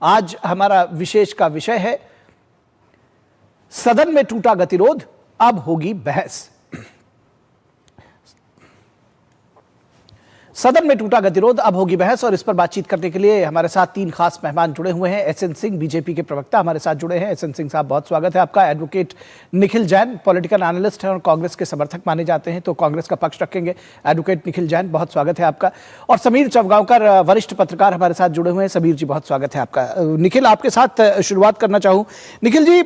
आज हमारा विशेष का विषय है सदन में टूटा गतिरोध, अब होगी बहस। सदन में टूटा गतिरोध, अब होगी बहस। और इस पर बातचीत करने के लिए हमारे साथ तीन खास मेहमान जुड़े हुए हैं। एसएन सिंह, बीजेपी के प्रवक्ता, हमारे साथ जुड़े हैं। एसएन सिंह साहब, बहुत स्वागत है आपका। Advocate Nikhil Jain, political analyst हैं और कांग्रेस के समर्थक माने जाते हैं, तो कांग्रेस का पक्ष रखेंगे। एडवोकेट निखिल जैन, बहुत स्वागत है आपका। और समीर चवगांवकर, वरिष्ठ पत्रकार, हमारे साथ जुड़े हुए हैं। समीर जी, बहुत स्वागत है आपका। निखिल, आपके साथ शुरुआत करना चाहूँ। निखिल जी,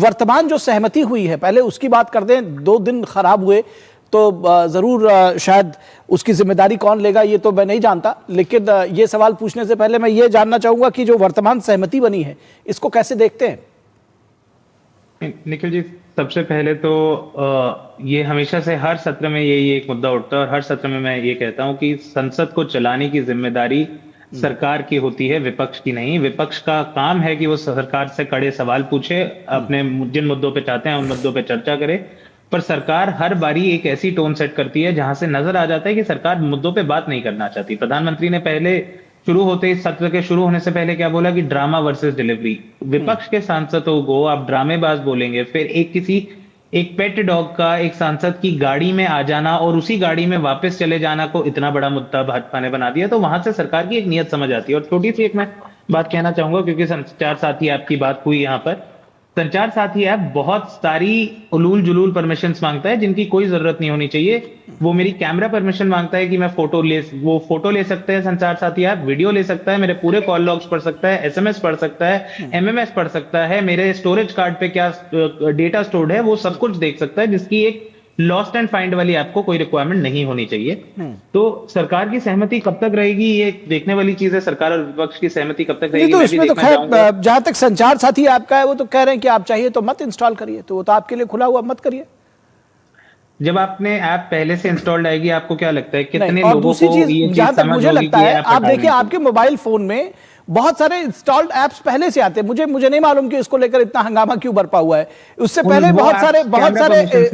वर्तमान जो सहमति हुई है, पहले उसकी बात कर दें। 2 दिन खराब हुए तो जरूर शायद उसकी जिम्मेदारी कौन लेगा ये तो मैं नहीं जानता, लेकिन ये सवाल पूछने से पहले मैं ये जानना चाहूंगा कि जो वर्तमान सहमति बनी है इसको कैसे देखते हैं? निखिल जी, सबसे पहले तो ये हमेशा से हर सत्र में यही एक मुद्दा उठता है और हर सत्र में मैं ये कहता हूं कि संसद को चलाने की जिम्मेदारी सरकार की होती है, विपक्ष की नहीं। विपक्ष का काम है कि वो सरकार से कड़े सवाल पूछे, अपने जिन मुद्दों पे चाहते हैं उन मुद्दों पे चर्चा करे। पर सरकार हर बारी एक ऐसी टोन सेट करती है जहां से नजर आ जाता है कि सरकार मुद्दों पे बात नहीं करना चाहती। प्रधानमंत्री ने पहले शुरू होते ही, सत्र के शुरू होने से पहले क्या बोला कि ड्रामा वर्सेस डिलीवरी। विपक्ष के सांसदों को आप ड्रामेबाज बोलेंगे, फिर एक पेट डॉग का एक सांसद की गाड़ी में आ जाना और उसी गाड़ी में वापस चले जाना को इतना बड़ा मुद्दा भाजपा ने बना दिया, तो वहां से सरकार की एक नीयत समझ आती है। और छोटी सी एक मैं बात कहना चाहूंगा, क्योंकि संचार साथी आपकी बात हुई यहाँ पर। संचार साथी ऐप बहुत सारी उलूल जुलूल परमिशंस मांगता है जिनकी कोई जरूरत नहीं होनी चाहिए। वो मेरी कैमरा परमिशन मांगता है कि मैं फोटो ले सकते हैं संचार साथी ऐप, वीडियो ले सकता है, मेरे पूरे कॉल लॉग्स पढ़ सकता है, एसएमएस पढ़ सकता है, एमएमएस पढ़ सकता है, मेरे स्टोरेज कार्ड पे क्या डेटा स्टोर्ड है वो सब कुछ देख सकता है, जिसकी एक लॉस्ट एंड फाइंड वाली ऐप को कोई रिक्वायरमेंट नहीं होनी चाहिए। तो सरकार की सहमति कब तक रहेगी ये देखने वाली चीज है। सरकार और विपक्ष की सहमति कब तक रहेगी? तो इसमें तो खैर जहां तक संचार साथी ऐप का है, वो तो कह रहे हैं कि आप चाहिए तो मत इंस्टॉल करिए, तो वो तो आपके लिए खुला हुआ, मत करिए। जब आपने ऐप पहले से इंस्टॉल्ड आएगी, आपको क्या लगता है कितने और लोगों दूसरी को चीज, जहां तक मुझे लगता है, आप देखिए आपके मोबाइल फोन में बहुत सारे इंस्टॉल्ड ऐप्स पहले से आते हैं। मुझे नहीं मालूम कि इसको लेकर इतना हंगामा क्यों बरपा हुआ है। उससे पहले बहुत सारे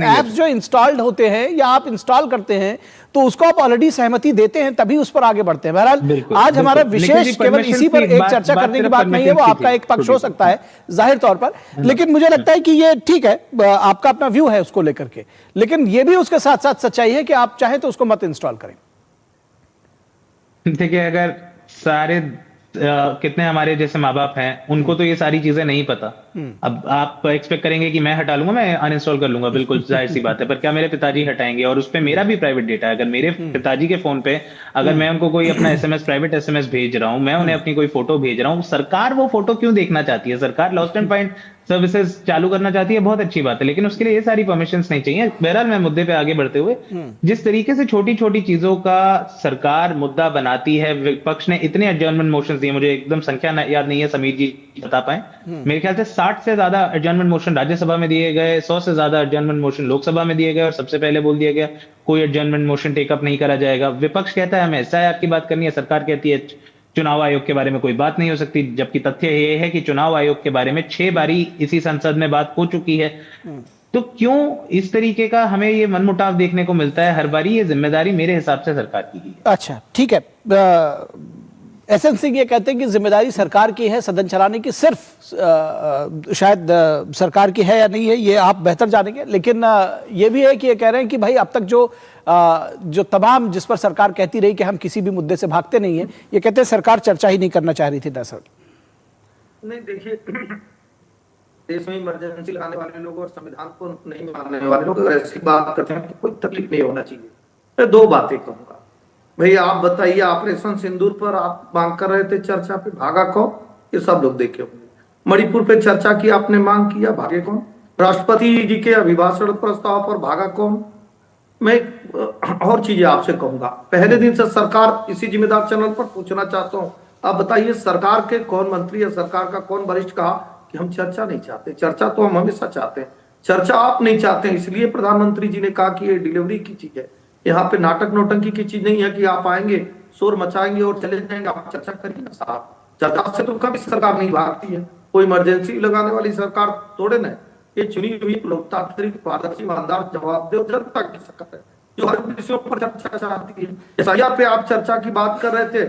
ऐप्स जो इंस्टॉल्ड होते हैं या आप इंस्टॉल करते हैं तो उसको आप ऑलरेडी सहमति देते हैं, तभी उस पर आगे बढ़ते हैं। बहरहाल आज हमारा विशेष केवल इसी पर एक चर्चा करने की बात नहीं है, वो आपका एक पक्ष हो सकता है जाहिर तौर पर, लेकिन मुझे लगता है कि ये ठीक है, आपका अपना व्यू है उसको लेकर के, लेकिन ये भी उसके साथ साथ सच्चाई है कि आप चाहें तो उसको मत इंस्टॉल करें। देखिए, अगर सारे कितने हमारे जैसे माँ बाप हैं उनको तो ये सारी चीजें नहीं पता। अब आप एक्सपेक्ट करेंगे कि मैं हटा लूंगा, मैं अनइंस्टॉल कर लूंगा, बिल्कुल जाहिर सी बात है। पर क्या मेरे पिताजी हटाएंगे? और उस पे मेरा भी प्राइवेट डेटा है। अगर मेरे पिताजी के फोन पे अगर मैं उनको कोई अपना एसएमएस, प्राइवेट एसएमएस भेज रहा हूं, मैं उन्हें अपनी कोई फोटो भेज रहा हूं, सरकार वो फोटो क्यों देखना चाहती है? सरकार लॉस्ट एंड फाइंड सर्विसेज चालू करना चाहती है, बहुत अच्छी बात है, लेकिन उसके लिए ये सारी परमिशंस नहीं चाहिए। बहरहाल मैं मुद्दे पे आगे बढ़ते हुए, जिस तरीके से छोटी छोटी चीजों का सरकार मुद्दा बनाती है, विपक्ष ने इतने एडजर्नमेंट मोशंस दिए, मुझे एकदम संख्या याद नहीं है, समीर जी बता पाए। मेरे ख्याल से 60 से ज्यादा एडजर्नमेंट मोशन राज्यसभा में दिए गए, 100 से ज्यादा एडजर्नमेंट मोशन लोकसभा में दिए गए, और सबसे पहले बोल दिया गया कोई एडजर्नमेंट मोशन टेकअप नहीं करा जाएगा। विपक्ष कहता है हमें एसआईआर की बात करनी है, सरकार कहती है चुनाव आयोग के बारे में कोई बात नहीं हो सकती, जबकि तथ्य यह है कि चुनाव आयोग के बारे में 6 बारी इसी संसद में बात हो चुकी है। तो क्यों इस तरीके का हमें ये मनमुटाव देखने को मिलता है हर बारी? ये जिम्मेदारी मेरे हिसाब से सरकार की है। अच्छा, ठीक है। एसएन सिंह ये कहते हैं कि जिम्मेदारी सरकार की है सदन चलाने की, सिर्फ शायद सरकार की है या नहीं है ये आप बेहतर जानेंगे, लेकिन ये भी है कि ये कह रहे हैं कि भाई अब तक जो तमाम जिस पर सरकार कहती रही कि हम किसी भी मुद्दे से भागते नहीं है, ये कहते हैं सरकार चर्चा ही नहीं करना चाह रही थी। दरअसल नहीं, देखिए, देश में इमरजेंसी लगाने वाले लोग और संविधान को नहीं मानने वाले लोग अगर ऐसी बात करते हैं तो कोई तकलीफ नहीं होना चाहिए। मैं 2 बातें कहूंगा। भाई आप बताइए, ऑपरेशन सिंदूर पर आप मांग कर रहे थे चर्चा पे, भागा कौन? ये सब लोग देखे होंगे। मणिपुर पे चर्चा की आपने, मांग किया, भागे कौन? राष्ट्रपति जी के अभिभाषण प्रस्ताव पर भागा कौन? मैं और चीजें आपसे कहूंगा। पहले दिन से सरकार इसी जिम्मेदार चैनल पर पूछना चाहता हूं, आप बताइए सरकार के कौन मंत्री या सरकार का कौन वरिष्ठ कहा कि हम चर्चा नहीं चाहते? चर्चा तो हम हमेशा चाहते हैं, चर्चा आप नहीं चाहते हैं, इसलिए प्रधानमंत्री जी ने कहा कि ये डिलीवरी की चीज है, यहाँ पे नाटक नौटंकी की चीज नहीं है कि आप आएंगे, शोर मचाएंगे और चले जाएंगे। आप चर्चा करिए ना साहब, चर्चा से तो कभी सरकार नहीं भागती है। कोई इमरजेंसी लगाने वाली सरकार थोड़े ना, ये चुनी हुई लोकतांत्रिक पारदर्शी ईमानदार जवाबदेह जनता की सरकार है जो हर विषयों पर चर्चा चाहती है। एसआईआर पे आप चर्चा की बात कर रहे थे,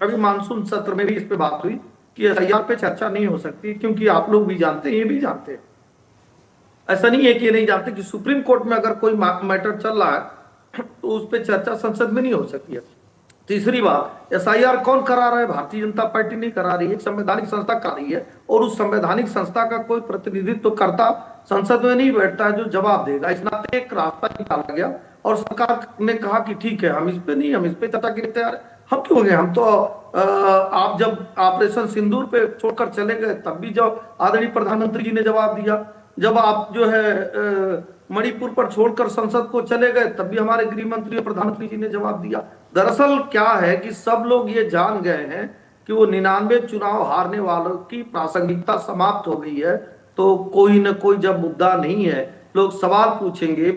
अभी मानसून सत्र में भी इस पे बात हुई कि एसआईआर पे चर्चा नहीं हो सकती, क्योंकि आप लोग भी जानते हैं, ये भी जानते हैं, ऐसा नहीं है कि ये नहीं जानते कि सुप्रीम कोर्ट में अगर कोई मैटर चल रहा है तो उस पर चर्चा संसद में नहीं हो सकती है। तीसरी बात, एसआईआर कौन करा रहा है? भारतीय जनता पार्टी नहीं करा रही है, एक संवैधानिक संस्था कर रही है, और उस संवैधानिक संस्था का कोई प्रतिनिधित्व करता संसद में नहीं बैठता है जो जवाब देगा। इस नाते एक रास्ता निकाला गया और सरकार ने कहा कि ठीक है, हम इस पे चर्चा के लिए तैयार है। हम क्यों गए? हम तो आप जब ऑपरेशन सिंदूर पे छोड़कर चले गए तब भी जब आदरणीय प्रधानमंत्री जी ने जवाब दिया, जब आप जो है मणिपुर पर छोड़कर संसद को चले गए तब भी हमारे गृह मंत्री और प्रधानमंत्री जी ने जवाब दिया। दरअसल क्या है कि सब लोग ये जान गए हैं कि वो 99 चुनाव हारने वालों की प्रासंगिकता समाप्त हो गई है, तो कोई न कोई जब मुद्दा नहीं है लोग सवाल पूछेंगे।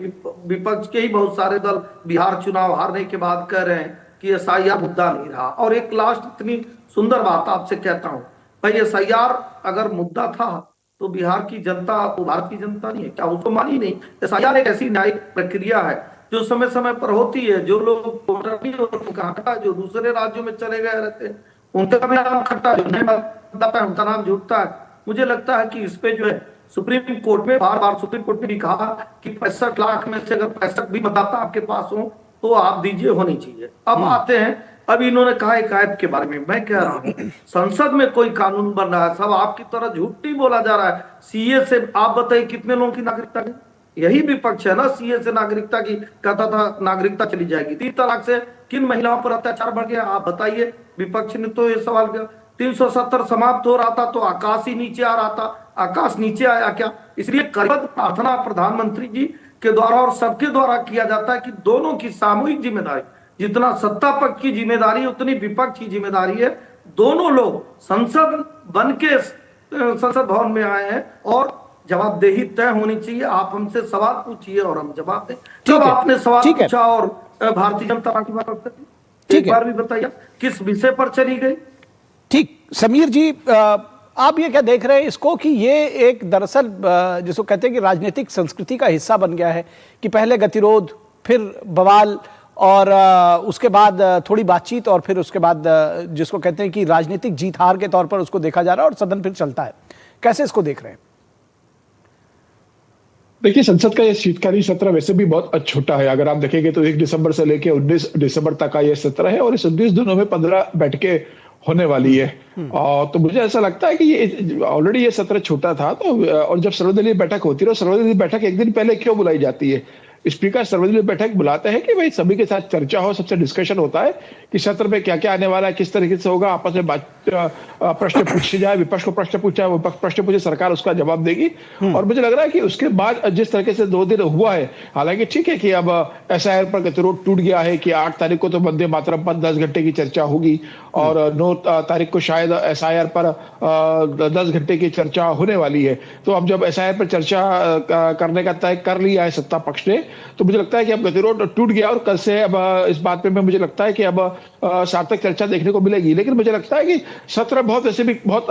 विपक्ष के ही बहुत सारे दल बिहार चुनाव हारने के बाद कह रहे हैं कि एसआईआर मुद्दा नहीं रहा। और एक लास्ट इतनी सुंदर बात आपसे कहता हूं, भाई एसआईआर अगर मुद्दा था तो बिहार की जनता तो भारतीय जनता नहीं है क्या? उसको मानी नहीं। एसआईआर एक ऐसी न्यायिक प्रक्रिया है जो समय समय पर होती है। जो लोग वोटर नहीं होते कहाँ, जो दूसरे राज्यों में चले गए रहते हैं उनका भी नाम खट्टा, जो नहीं बताता है उनका नाम जुटता है। मुझे लगता है कि इस पे जो है सुप्रीम कोर्ट में बार बार सुप्रीम कोर्ट ने भी कहा कि 65 लाख में से अगर 65 भी मतदाता आपके पास हो तो आप दीजिए, होनी चाहिए। अब आते हैं, अब इन्होंने कहा एक ऐप के बारे में। मैं कह रहा हूं संसद में कोई कानून बन रहा है, सब आपकी तरह झूठ नहीं बोला जा रहा है। सीए से आप बताइए कितने लोगों की नागरिकता गई? यही विपक्ष है ना, सीए से नागरिकता की कहता था नागरिकता चली जाएगी। 3 तलाक से किन महिलाओं पर अत्याचार बढ़ गया आप बताइए? विपक्ष ने तो ये सवाल किया। 370 समाप्त हो रहा था तो आकाश ही नीचे आ रहा था, आकाश नीचे आया क्या? इसलिए करबद्ध प्रार्थना प्रधानमंत्री जी के द्वारा और सबके द्वारा किया जाता है कि दोनों की सामूहिक जिम्मेदारी, जितना सत्ता पक्ष की जिम्मेदारी उतनी विपक्ष की जिम्मेदारी है। दोनों लोग संसद बन के संसद भवन में आए हैं और जवाबदेही तय होनी चाहिए। आप हमसे सवाल पूछिए और हम जवाब दें। जब आपने सवाल पूछा और भारतीय जनता पार्टी बात करती, एक बार भी बताइए किस विषय पर चली गई? ठीक, समीर जी आप ये क्या देख रहे हैं इसको कि ये एक दरअसल जिसको कहते हैं कि राजनीतिक संस्कृति का हिस्सा बन गया है कि पहले गतिरोध, फिर बवाल और उसके बाद थोड़ी बातचीत और फिर उसके बाद जिसको कहते हैं कि राजनीतिक जीत हार के तौर पर उसको देखा जा रहा है और सदन फिर चलता है। कैसे इसको देख रहे हैं? देखिए, संसद का ये शीतकालीन सत्र वैसे भी बहुत छोटा है। अगर आप देखेंगे तो 1 दिसंबर से लेकर 19 दिसंबर तक का ये सत्र है और इस 19 दिनों में 15 बैठकें होने वाली है। और तो मुझे ऐसा लगता है कि ये ऑलरेडी ये सत्र छोटा था, तो और जब सर्वदलीय बैठक होती है, सर्वदलीय बैठक एक दिन पहले क्यों बुलाई जाती है? स्पीकर सर्वदलीय बैठक बुलाते हैं कि भाई सभी के साथ चर्चा हो, सबसे डिस्कशन होता है कि सत्र में क्या क्या आने वाला है, किस तरीके से होगा, आपस में प्रश्न पूछे जाए, विपक्ष को प्रश्न पूछा, विपक्ष प्रश्न पूछे, सरकार उसका जवाब देगी। और मुझे लग रहा है कि उसके बाद जिस तरीके से 2 दिन हुआ है, हालांकि ठीक है कि अब एसआईआर पर गतिरोध टूट गया है कि 8 तारीख को तो वंदे मातरम पर 10 घंटे की चर्चा होगी और 9 तारीख को शायद एसआईआर पर 10 घंटे की चर्चा होने वाली है। तो अब जब एसआईआर पर चर्चा करने का तय कर लिया है सत्ता पक्ष ने, तो मुझे लगता है कि अब गतिरोध टूट गया और कल से अब इस बात पे मुझे लगता है कि अब सार्थक चर्चा देखने को मिलेगी। लेकिन मुझे लगता है कि सत्र बहुत ऐसे भी बहुत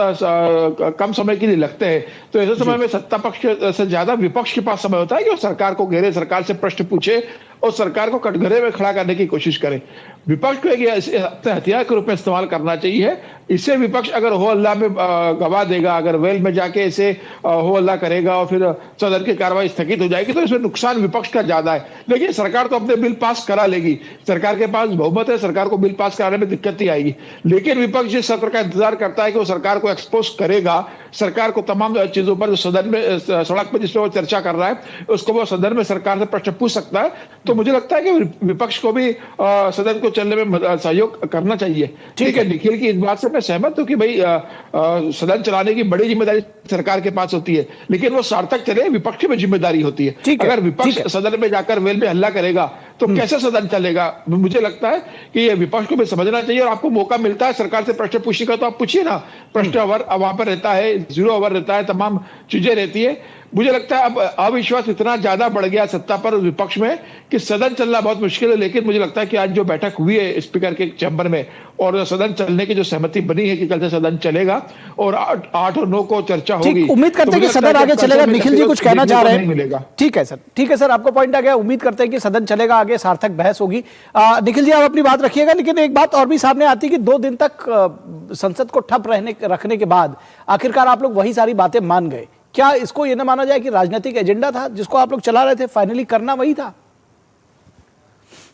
कम समय के लिए लगते हैं, तो ऐसे समय में सत्ता पक्ष से ज्यादा विपक्ष के पास समय होता है कि वो सरकार को घेरे, सरकार से प्रश्न पूछे और सरकार को कटघरे में खड़ा करने की कोशिश करे। विपक्ष को एक हथियार के रूप में इस्तेमाल करना चाहिए। इससे विपक्ष अगर हो अल्लाह में गवा देगा, अगर वेल में जाके इसे हो अल्लाह करेगा और फिर सदन की कार्रवाई स्थगित हो जाएगी, तो इसमें नुकसान विपक्ष का ज्यादा है। लेकिन सरकार तो अपने बिल पास करा लेगी, सरकार के पास बहुमत है, सरकार को बिल पास कराने में दिक्कत नहीं आएगी। लेकिन विपक्ष जिस सत्र का इंतजार करता है कि वो सरकार को एक्सपोज करेगा, सरकार को तमाम चीजों पर जो सदन में सड़क पर जिस पर वो चर्चा कर रहा है उसको वो सदन में सरकार से प्रश्न पूछ सकता है। तो मुझे लगता है कि विपक्ष को भी सदन को चलने में सहयोग करना चाहिए। ठीक है, निखिल की इस बात से मैं सहमत हूं कि भाई सदन चलाने की बड़ी जिम्मेदारी सरकार के पास होती है, लेकिन वो सार्थक चले विपक्ष में जिम्मेदारी होती है। अगर विपक्ष सदन में जाकर वेल में हल्ला करेगा तो कैसे सदन चलेगा? मुझे लगता है कि ये विपक्ष को भी समझना चाहिए और आपको मौका मिलता है सरकार से प्रश्न पूछने का तो आप पूछिए ना। प्रश्न अवर वहां पर रहता है, 0 ओवर रहता है, तमाम चीजें रहती है। मुझे लगता है अब अविश्वास इतना ज्यादा बढ़ गया सत्ता पर विपक्ष में कि सदन चलना बहुत मुश्किल है। लेकिन मुझे लगता है कि आज जो बैठक हुई है स्पीकर के चैम्बर में और सदन चलने की जो सहमति बनी है कि कल से सदन चलेगा और 8 और 9 को चर्चा होगी, उम्मीद करते हैं कि सदन आगे चलेगा। निखिल जी कुछ कहना चाह रहे हैं? ठीक है सर, ठीक है सर, आपको पॉइंट आ गया। उम्मीद करते हैं कि सदन चलेगा आगे। आगे सार्थक बहस होगी। निखिल जी, आप अपनी बात रखिएगा, लेकिन एक बात और भी सामने आती है कि 2 दिन तक संसद को ठप रखने के बाद आखिरकार आप लोग वही सारी बातें मान गए। क्या इसको ये ना माना जाए कि राजनीतिक एजेंडा था जिसको आप लोग चला रहे थे, फाइनली करना वही था?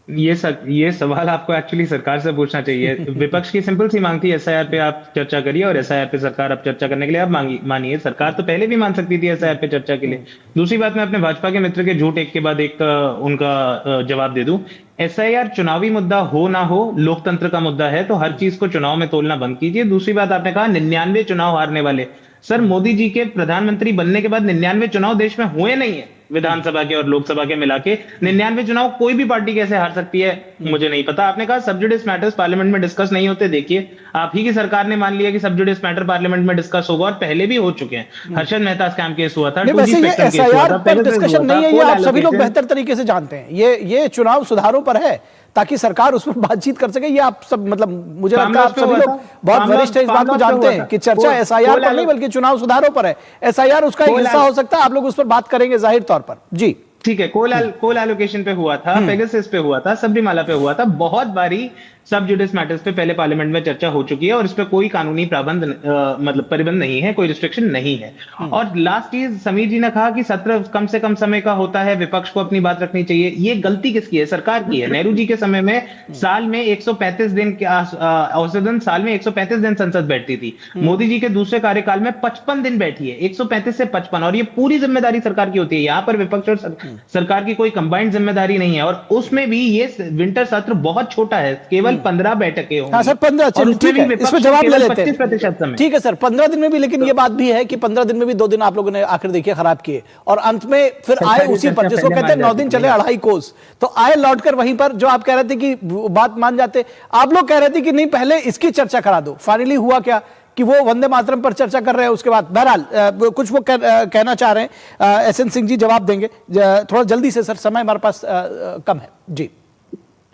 ये सवाल आपको एक्चुअली सरकार से पूछना चाहिए। विपक्ष की सिंपल सी मांग थी एसआईआर पे आप चर्चा करिए, और एसआईआर पे सरकार अब चर्चा करने के लिए अब मानिए। सरकार तो पहले भी मान सकती थी एसआईआर पे चर्चा के लिए। दूसरी बात, मैं अपने भाजपा के मित्र के झूठ एक के बाद एक उनका जवाब दे दूं। एसआईआर चुनावी मुद्दा हो ना हो, लोकतंत्र का मुद्दा है, तो हर चीज को चुनाव में तोलना बंद कीजिए। दूसरी बात, आपने कहा 99 चुनाव हारने वाले। सर, मोदी जी के प्रधानमंत्री बनने के बाद 99 चुनाव देश में हुए नहीं है, विधानसभा के और लोकसभा के मिला के 99 चुनाव कोई भी पार्टी कैसे हार सकती है, मुझे नहीं पता। आपने कहा सब जुडिस मैटर्स पार्लियामेंट में डिस्कस नहीं होते। देखिए, आप ही की सरकार ने मान लिया कि सब जुडिस मैटर पार्लियामेंट में डिस्कस होगा, और पहले भी हो चुके हैं। हर्षद मेहता स्कैम केस हुआ था, 2G स्पेक्ट्रम केस हुआ था, पर डिस्कशन नहीं है, ये आप सभी लोग बेहतर तरीके से जानते हैं। ये चुनाव सुधारों पर है ताकि सरकार उस पर बातचीत कर सके। ये आप सब, मतलब मुझे लगता है आप सभी लोग बहुत वरिष्ठ इस बात को जानते हैं कि चर्चा एसआईआर पर नहीं बल्कि चुनाव सुधारों पर है। एसआईआर उसका एक हिस्सा हो सकता है, आप लोग उस पर बात करेंगे जाहिर तौर पर। जी ठीक है, कोल एलोकेशन पे हुआ था, पेगासस पे हुआ था, सबरीमाला पे हुआ था। बहुत बारी सब जुडिस मैटर्स पे पहले पार्लियामेंट में चर्चा हो चुकी है, और इस पे कोई कानूनी मतलब प्रतिबंध नहीं है, कोई रिस्ट्रिक्शन नहीं है। और लास्ट चीज, समीर जी ने कहा कि सत्र कम से कम समय का होता है, विपक्ष को अपनी बात रखनी चाहिए। ये गलती किसकी है? सरकार की है। नेहरू जी के समय में साल में 135 दिन के औसतन साल में 135 दिन संसद बैठती थी। मोदी जी के दूसरे कार्यकाल में 55 दिन बैठी है, 135 से 55, और ये पूरी जिम्मेदारी सरकार की होती है। यहाँ पर विपक्ष और सरकार की कोई कंबाइंड जिम्मेदारी नहीं है, और उसमें भी ये विंटर सत्र बहुत छोटा है, केवल 15 बैठकें होंगी। हाँ सर, 15, ठीक है, इसमें जवाब ले लेते हैं। 25% समय, ठीक है सर, 15 दिन में भी, लेकिन ये बात भी है कि 15 दिन में भी 2 दिन आप लोगों ने आखिर देखिए खराब किए, और अंत में फिर आए उसी पर, जिसको कहते हैं 9 दिन चले 2.5 कोस, तो आए लौटकर वहीं पर जो आप कह रहे थे कि बात मान जाते, आप लोग कह रहे थे कि नहीं पहले इसकी चर्चा करा दो। फाइनली हुआ क्या कि वो वंदे मातरम पर चर्चा कर रहे हैं, उसके बाद बहरहाल कुछ वो कहना चाह रहे हैं। एसएन सिंह जी जवाब देंगे, थोड़ा जल्दी से सर, समय हमारे पास कम है। जी,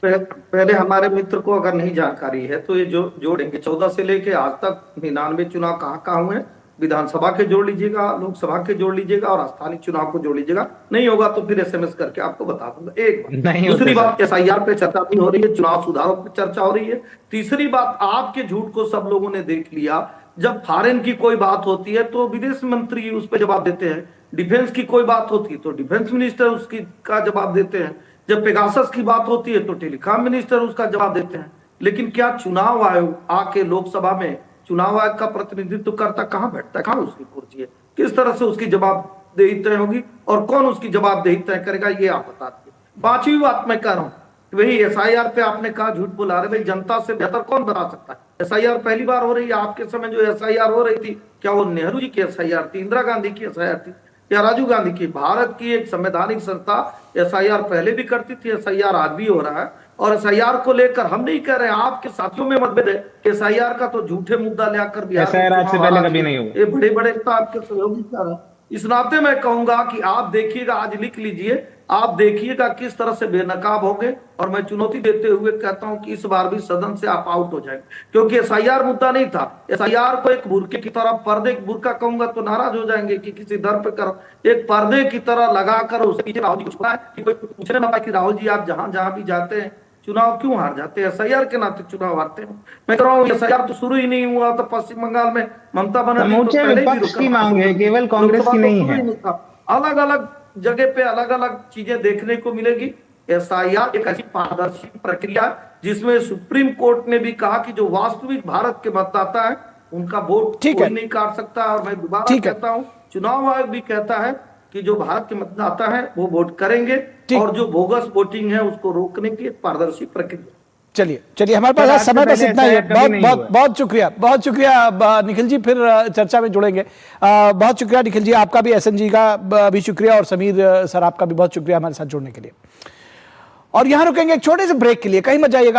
पहले हमारे मित्र को अगर नहीं जानकारी है तो ये जो जोड़ेंगे 14 से लेके आज तक 99 चुनाव कहाँ हुए, विधानसभा के जोड़ लीजिएगा, लोकसभा के जोड़ लीजिएगा, और स्थानीय चुनाव को जोड़ लीजिएगा। नहीं होगा तो फिर एसएमएस करके आपको बता दूंगा। एक बात। दूसरी बात, एसआईआर पे चर्चा भी हो रही है, चुनाव सुधारों पे चर्चा हो रही है। तीसरी बात, आपके झूठ को सब लोगों ने देख लिया। जब फॉरेन की कोई बात होती है तो विदेश मंत्री उस पर जवाब देते हैं, डिफेंस की कोई बात होती है तो डिफेंस मिनिस्टर उसकी का जवाब देते हैं, जब पेगासस की बात होती है तो टेलीकॉम मिनिस्टर उसका जवाब देते हैं। लेकिन क्या चुनाव आयोग आके लोकसभा में चुनाव आयोग का प्रतिनिधित्व करता कहां बैठता है, कहां उसकी कुर्सी है, किस तरह से उसकी जवाबदेही तय होगी, और कौन उसकी जवाबदेही तय करेगा, ये आप बता दीजिए। 5वीं बात मैं कह रहा हूं, वही एसआईआर पे आपने कहा झूठ बुला रहे, भाई जनता से बेहतर कौन बता सकता है? एसआईआर पहली बार हो रही है। आपके समय जो एसआईआर हो रही थी, क्या वो नेहरू जी की एसआईआर थी, इंदिरा गांधी की एसआईआर थी, या राजीव गांधी की? भारत की एक संवैधानिक संस्था एसआईआर पहले भी करती थी, एसआईआर आज भी हो रहा है। और एसआईआर को लेकर हम नहीं कह रहे हैं, आपके साथियों में मतभेद है। एसआईआर का तो झूठे मुद्दा लेकर बिहार से पहले कभी नहीं हुआ। ये बड़े बड़े तो आपके सहयोगी कर रहे हैं। इस नाते मैं कहूंगा कि आप देखिएगा, आज लिख लीजिए, आप देखिएगा किस तरह से बेनकाब होंगे। और मैं चुनौती देते हुए कहता हूं कि इस बार भी सदन से आप आउट हो जाएंगे, क्योंकि एसआईआर मुद्दा नहीं था। एसआईआर को एक बुरके की तरह, पर्दे बुरका कहूंगा तो नाराज हो जाएंगे कि किसी दर पे करो, एक पर्दे की तरह लगाकर उसके पीछे राहुल जी को छुपाए कि कोई पूछने ना पाए कि राहुल जी आप जहां जहां भी जाते हैं चुनाव क्यों हार जाते हैं, एसआईआर के नाते चुनाव हारते हैं। मैं कह रहा हूँ एसआईआर तो शुरू ही नहीं हुआ था पश्चिम बंगाल में, ममता बनर्जी तो पहले भी मांग है, केवल कांग्रेस की नहीं है। अलग अलग जगह पे अलग अलग चीजें देखने को मिलेगी। एसआईआर एक ऐसी पारदर्शी प्रक्रिया जिसमें सुप्रीम कोर्ट ने भी कहा कि जो वास्तविक भारत के मतदाता है उनका वोट कोई नहीं काट सकता। और मैं दोबारा कहता हूँ, चुनाव आयोग भी कहता है कि जो भारत के मतदाता है वो वोट करेंगे, और जो बोगस वोटिंग है उसको रोकने की पारदर्शी प्रक्रिया। चलिए हमारे पास समय बस इतना ही है। बहुत शुक्रिया निखिल जी, फिर चर्चा में जुड़ेंगे। बहुत शुक्रिया निखिल जी, आपका भी, एसएन जी का भी शुक्रिया, और समीर सर आपका भी बहुत शुक्रिया हमारे साथ जुड़ने के लिए। और यहां रुकेंगे एक छोटे से ब्रेक के लिए, कहीं मत जाइएगा।